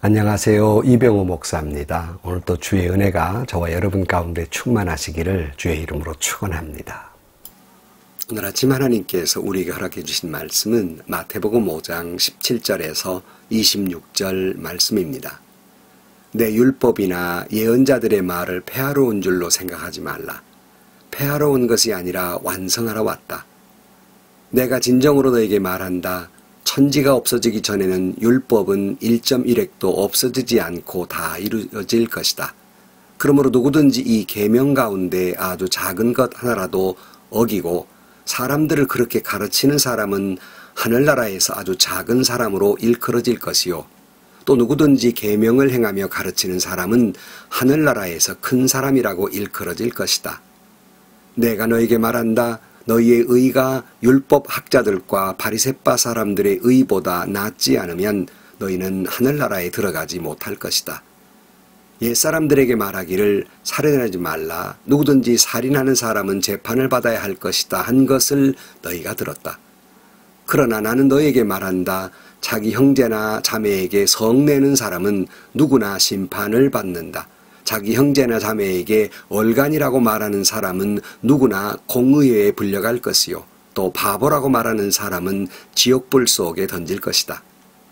안녕하세요. 이병호 목사입니다. 오늘 또 주의 은혜가 저와 여러분 가운데 충만하시기를 주의 이름으로 축원합니다. 오늘 아침 하나님께서 우리에게 허락해 주신 말씀은 마태복음 5장 17절에서 26절 말씀입니다. 내 율법이나 예언자들의 말을 폐하러 온 줄로 생각하지 말라. 폐하러 온 것이 아니라 완성하러 왔다. 내가 진정으로 너에게 말한다. 천지가 없어지기 전에는 율법은 1.1획도 없어지지 않고 다 이루어질 것이다. 그러므로 누구든지 이 계명 가운데 아주 작은 것 하나라도 어기고 사람들을 그렇게 가르치는 사람은 하늘나라에서 아주 작은 사람으로 일컬어질 것이요. 또 누구든지 계명을 행하며 가르치는 사람은 하늘나라에서 큰 사람이라고 일컬어질 것이다. 내가 너에게 말한다. 너희의 의가 율법 학자들과 바리새파 사람들의 의보다 낫지 않으면 너희는 하늘나라에 들어가지 못할 것이다. 옛사람들에게 말하기를 살인하지 말라. 누구든지 살인하는 사람은 재판을 받아야 할 것이다 한 것을 너희가 들었다. 그러나 나는 너희에게 말한다. 자기 형제나 자매에게 성내는 사람은 누구나 심판을 받는다. 자기 형제나 자매에게 얼간이라고 말하는 사람은 누구나 공의회에 불려갈 것이요. 또 바보라고 말하는 사람은 지옥불 속에 던질 것이다.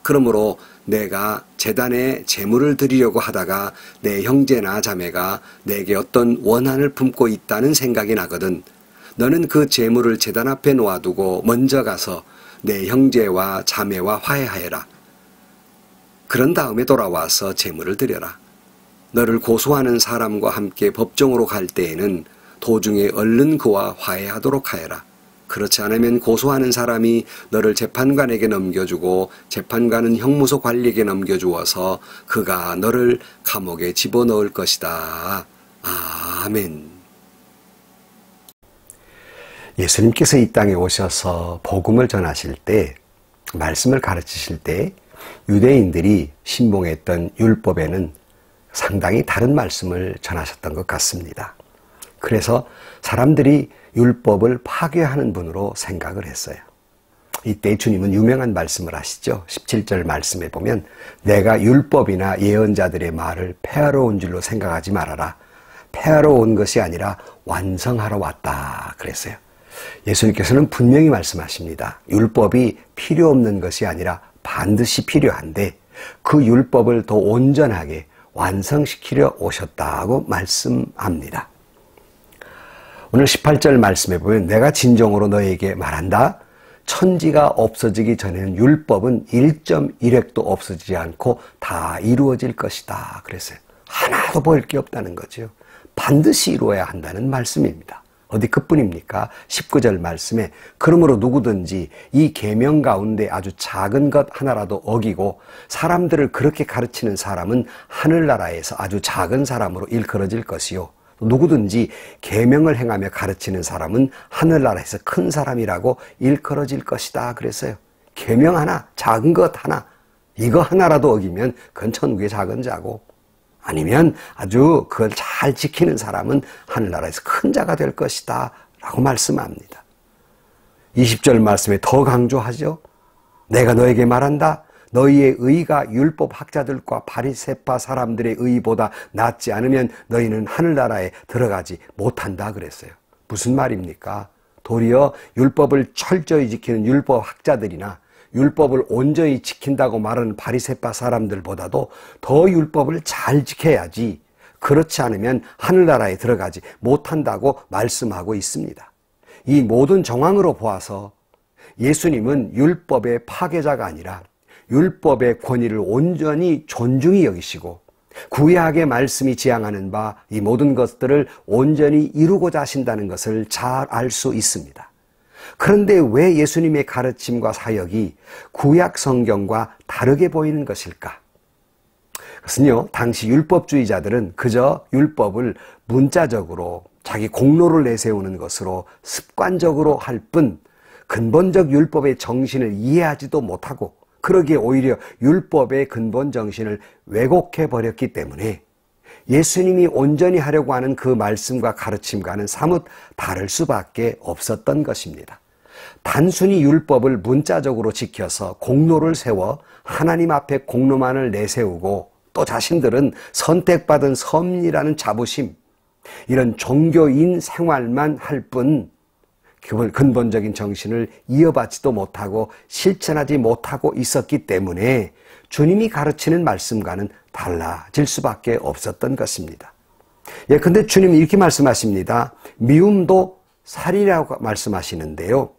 그러므로 내가 제단에 제물을 드리려고 하다가 내 형제나 자매가 내게 어떤 원한을 품고 있다는 생각이 나거든. 너는 그 제물을 제단 앞에 놓아두고 먼저 가서 내 형제와 자매와 화해하여라. 그런 다음에 돌아와서 제물을 드려라. 너를 고소하는 사람과 함께 법정으로 갈 때에는 도중에 얼른 그와 화해하도록 하여라. 그렇지 않으면 고소하는 사람이 너를 재판관에게 넘겨주고 재판관은 형무소 관리에게 넘겨주어서 그가 너를 감옥에 집어넣을 것이다. 아멘. 예수님께서 이 땅에 오셔서 복음을 전하실 때, 말씀을 가르치실 때 유대인들이 신봉했던 율법에는 상당히 다른 말씀을 전하셨던 것 같습니다. 그래서 사람들이 율법을 파괴하는 분으로 생각을 했어요. 이때 주님은 유명한 말씀을 하시죠. 17절 말씀에 보면 내가 율법이나 예언자들의 말을 폐하러 온 줄로 생각하지 말아라. 폐하러 온 것이 아니라 완성하러 왔다 그랬어요. 예수님께서는 분명히 말씀하십니다. 율법이 필요 없는 것이 아니라 반드시 필요한데 그 율법을 더 온전하게 완성시키려 오셨다고 말씀합니다. 오늘 18절 말씀에 보면 내가 진정으로 너에게 말한다. 천지가 없어지기 전에는 율법은 1.1획도 없어지지 않고 다 이루어질 것이다 그랬어요. 하나도 보일 게 없다는 거죠. 반드시 이루어야 한다는 말씀입니다. 어디 그뿐입니까? 19절 말씀에 그러므로 누구든지 이 계명 가운데 아주 작은 것 하나라도 어기고 사람들을 그렇게 가르치는 사람은 하늘나라에서 아주 작은 사람으로 일컬어질 것이요. 누구든지 계명을 행하며 가르치는 사람은 하늘나라에서 큰 사람이라고 일컬어질 것이다 그랬어요. 계명 하나, 작은 것 하나, 이거 하나라도 어기면 그건 천국의 작은 자고 아니면 아주 그걸 잘 지키는 사람은 하늘나라에서 큰 자가 될 것이다 라고 말씀합니다. 20절 말씀에 더 강조하죠. 내가 너에게 말한다. 너희의 의가 율법 학자들과 바리새파 사람들의 의보다 낫지 않으면 너희는 하늘나라에 들어가지 못한다 그랬어요. 무슨 말입니까? 도리어 율법을 철저히 지키는 율법 학자들이나 율법을 온전히 지킨다고 말하는 바리새파 사람들보다도 더 율법을 잘 지켜야지 그렇지 않으면 하늘나라에 들어가지 못한다고 말씀하고 있습니다. 이 모든 정황으로 보아서 예수님은 율법의 파괴자가 아니라 율법의 권위를 온전히 존중히 여기시고 구약의 말씀이 지향하는 바 이 모든 것들을 온전히 이루고자 하신다는 것을 잘 알 수 있습니다. 그런데 왜 예수님의 가르침과 사역이 구약 성경과 다르게 보이는 것일까? 그것은요, 당시 율법주의자들은 그저 율법을 문자적으로 자기 공로를 내세우는 것으로 습관적으로 할 뿐 근본적 율법의 정신을 이해하지도 못하고 그러기에 오히려 율법의 근본 정신을 왜곡해 버렸기 때문에 예수님이 온전히 하려고 하는 그 말씀과 가르침과는 사뭇 다를 수밖에 없었던 것입니다. 단순히 율법을 문자적으로 지켜서 공로를 세워 하나님 앞에 공로만을 내세우고 또 자신들은 선택받은 선민이라는 자부심, 이런 종교인 생활만 할 뿐 근본적인 정신을 이어받지도 못하고 실천하지 못하고 있었기 때문에 주님이 가르치는 말씀과는 달라질 수밖에 없었던 것입니다. 근데 주님이 이렇게 말씀하십니다. 미움도 살이라고 말씀하시는데요.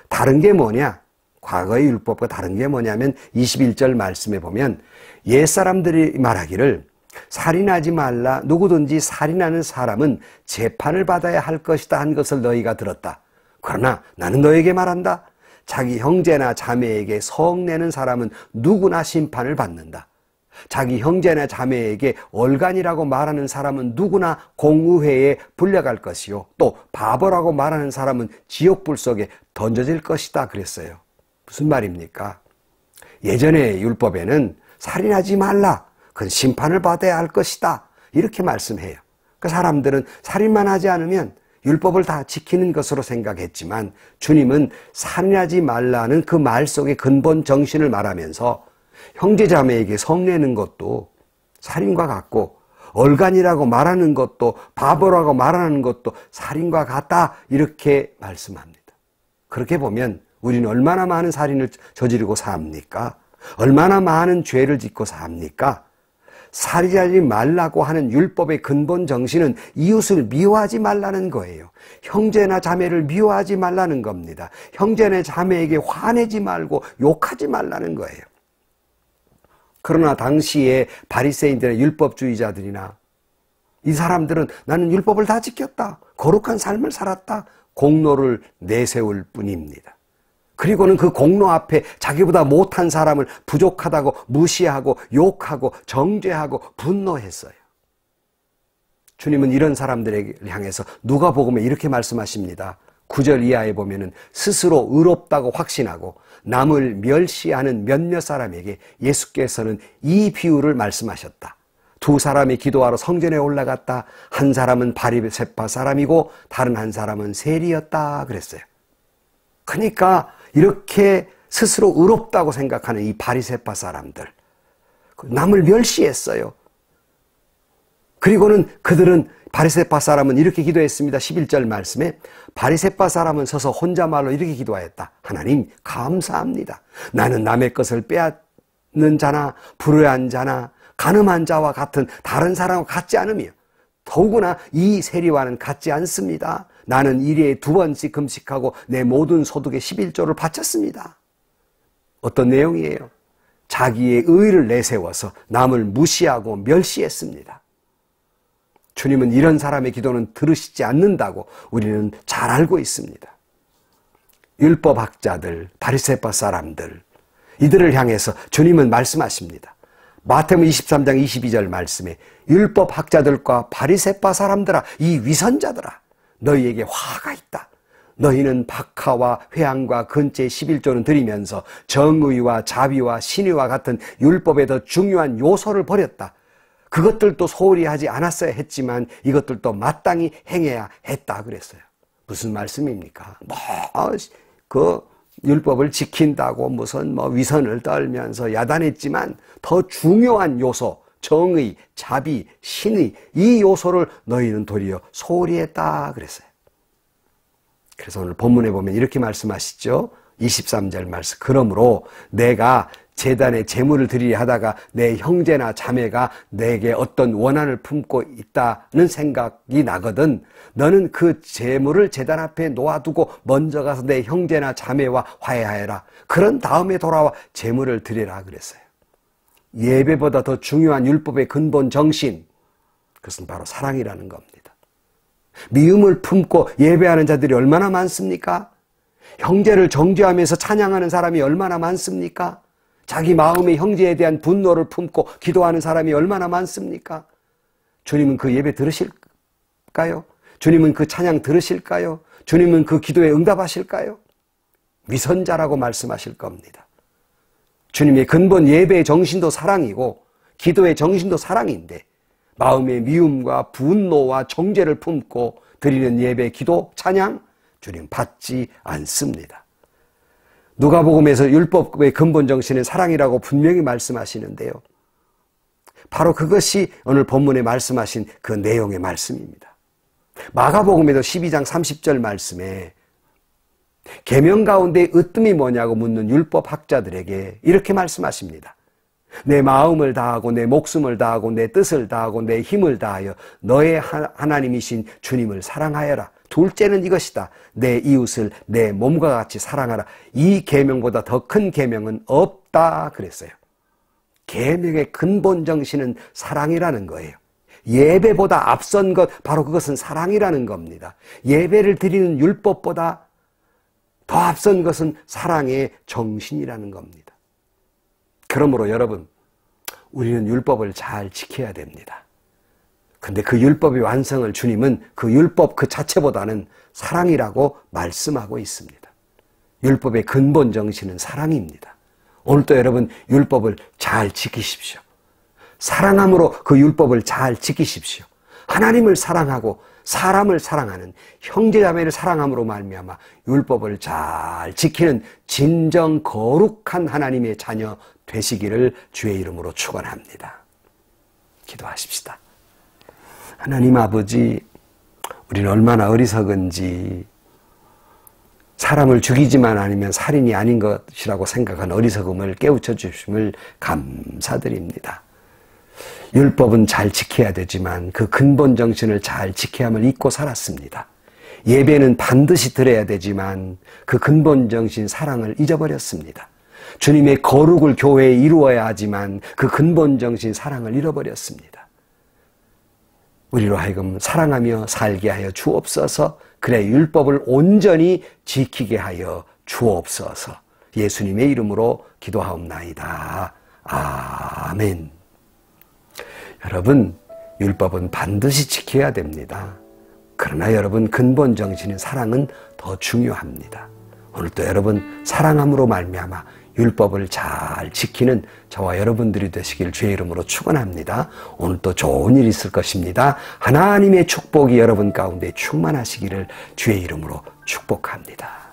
다른 게 뭐냐? 과거의 율법과 다른 게 뭐냐면 21절 말씀에 보면 옛사람들이 말하기를 살인하지 말라, 누구든지 살인하는 사람은 재판을 받아야 할 것이다 한 것을 너희가 들었다. 그러나 나는 너에게 말한다. 자기 형제나 자매에게 성내는 사람은 누구나 심판을 받는다. 자기 형제나 자매에게 얼간이라고 말하는 사람은 누구나 공의회에 불려갈 것이요, 또 바보라고 말하는 사람은 지옥불 속에 던져질 것이다 그랬어요. 무슨 말입니까? 예전의 율법에는 살인하지 말라, 그건 심판을 받아야 할 것이다, 이렇게 말씀해요. 그 사람들은 살인만 하지 않으면 율법을 다 지키는 것으로 생각했지만 주님은 살인하지 말라는 그 말 속의 근본 정신을 말하면서 형제자매에게 성내는 것도 살인과 같고 얼간이라고 말하는 것도 바보라고 말하는 것도 살인과 같다, 이렇게 말씀합니다. 그렇게 보면 우리는 얼마나 많은 살인을 저지르고 삽니까? 얼마나 많은 죄를 짓고 삽니까? 살인하지 말라고 하는 율법의 근본 정신은 이웃을 미워하지 말라는 거예요. 형제나 자매를 미워하지 말라는 겁니다. 형제나 자매에게 화내지 말고 욕하지 말라는 거예요. 그러나 당시에 바리새인들의 율법주의자들이나 이 사람들은 나는 율법을 다 지켰다, 거룩한 삶을 살았다, 공로를 내세울 뿐입니다. 그리고는 그 공로 앞에 자기보다 못한 사람을 부족하다고 무시하고 욕하고 정죄하고 분노했어요. 주님은 이런 사람들을 향해서 누가복음에 이렇게 말씀하십니다. 9절 이하에 보면은 스스로 의롭다고 확신하고 남을 멸시하는 몇몇 사람에게 예수께서는 이 비유를 말씀하셨다. 두 사람이 기도하러 성전에 올라갔다. 한 사람은 바리새파 사람이고 다른 한 사람은 세리였다 그랬어요. 그러니까 이렇게 스스로 의롭다고 생각하는 이 바리새파 사람들, 남을 멸시했어요. 그리고는 그들은, 바리새파 사람은 이렇게 기도했습니다. 11절 말씀에 바리새파 사람은 서서 혼자말로 이렇게 기도하였다. 하나님 감사합니다. 나는 남의 것을 빼앗는 자나 불의한 자나 간음한 자와 같은 다른 사람과 같지 않으며 더구나 이 세리와는 같지 않습니다. 나는 일일에 2번씩 금식하고 내 모든 소득의 11조를 바쳤습니다. 어떤 내용이에요? 자기의 의를 내세워서 남을 무시하고 멸시했습니다. 주님은 이런 사람의 기도는 들으시지 않는다고 우리는 잘 알고 있습니다. 율법학자들, 바리새파 사람들, 이들을 향해서 주님은 말씀하십니다. 마태복음 23장 22절 말씀에 율법학자들과 바리새파 사람들아, 이 위선자들아, 너희에게 화가 있다. 너희는 박하와 회향과 근죄 11조는 드리면서 정의와 자비와 신의와 같은 율법의 더 중요한 요소를 버렸다. 그것들도 소홀히 하지 않았어야 했지만 이것들도 마땅히 행해야 했다 그랬어요. 무슨 말씀입니까? 그 율법을 지킨다고 무슨 위선을 떨면서 야단했지만 더 중요한 요소, 정의, 자비, 신의, 이 요소를 너희는 도리어 소홀히 했다 그랬어요. 그래서 오늘 본문에 보면 이렇게 말씀하시죠. 23절 말씀. 그러므로 내가 제단에 제물을 드리려 하다가 내 형제나 자매가 내게 어떤 원한을 품고 있다는 생각이 나거든 너는 그 제물을 제단 앞에 놓아두고 먼저 가서 내 형제나 자매와 화해하여라. 그런 다음에 돌아와 제물을 드리라 그랬어요. 예배보다 더 중요한 율법의 근본 정신, 그것은 바로 사랑이라는 겁니다. 미움을 품고 예배하는 자들이 얼마나 많습니까? 형제를 정죄하면서 찬양하는 사람이 얼마나 많습니까? 자기 마음의 형제에 대한 분노를 품고 기도하는 사람이 얼마나 많습니까? 주님은 그 예배 들으실까요? 주님은 그 찬양 들으실까요? 주님은 그 기도에 응답하실까요? 위선자라고 말씀하실 겁니다. 주님의 근본 예배의 정신도 사랑이고 기도의 정신도 사랑인데 마음의 미움과 분노와 정죄를 품고 드리는 예배, 기도, 찬양 주님 받지 않습니다. 누가복음에서 율법의 근본 정신은 사랑이라고 분명히 말씀하시는데요. 바로 그것이 오늘 본문에 말씀하신 그 내용의 말씀입니다. 마가복음에도 12장 30절 말씀에 계명 가운데 으뜸이 뭐냐고 묻는 율법학자들에게 이렇게 말씀하십니다. 내 마음을 다하고 내 목숨을 다하고 내 뜻을 다하고 내 힘을 다하여 너의 하나님이신 주님을 사랑하여라. 둘째는 이것이다. 내 이웃을 내 몸과 같이 사랑하라. 이 계명보다 더 큰 계명은 없다 그랬어요. 계명의 근본 정신은 사랑이라는 거예요. 예배보다 앞선 것, 바로 그것은 사랑이라는 겁니다. 예배를 드리는 율법보다 더 앞선 것은 사랑의 정신이라는 겁니다. 그러므로 여러분, 우리는 율법을 잘 지켜야 됩니다. 근데 그 율법의 완성을 주님은 그 율법 그 자체보다는 사랑이라고 말씀하고 있습니다. 율법의 근본 정신은 사랑입니다. 오늘도 여러분 율법을 잘 지키십시오. 사랑함으로 그 율법을 잘 지키십시오. 하나님을 사랑하고 사람을 사랑하는 형제자매를 사랑함으로 말미암아 율법을 잘 지키는 진정 거룩한 하나님의 자녀 되시기를 주의 이름으로 축원합니다. 기도하십시다. 하나님 아버지, 우리는 얼마나 어리석은지, 사람을 죽이지만 아니면 살인이 아닌 것이라고 생각한 어리석음을 깨우쳐 주심을 감사드립니다. 율법은 잘 지켜야 되지만 그 근본 정신을 잘 지켜야 함을 잊고 살았습니다. 예배는 반드시 드려야 되지만 그 근본 정신 사랑을 잊어버렸습니다. 주님의 거룩을 교회에 이루어야 하지만 그 근본 정신 사랑을 잃어버렸습니다. 우리로 하여금 사랑하며 살게 하여 주옵소서. 그래 율법을 온전히 지키게 하여 주옵소서. 예수님의 이름으로 기도하옵나이다. 아멘. 여러분, 율법은 반드시 지켜야 됩니다. 그러나 여러분, 근본 정신인 사랑은 더 중요합니다. 오늘도 여러분 사랑함으로 말미암아 율법을 잘 지키는 저와 여러분들이 되시길 주의 이름으로 축원합니다. 오늘도 좋은 일이 있을 것입니다. 하나님의 축복이 여러분 가운데 충만하시기를 주의 이름으로 축복합니다.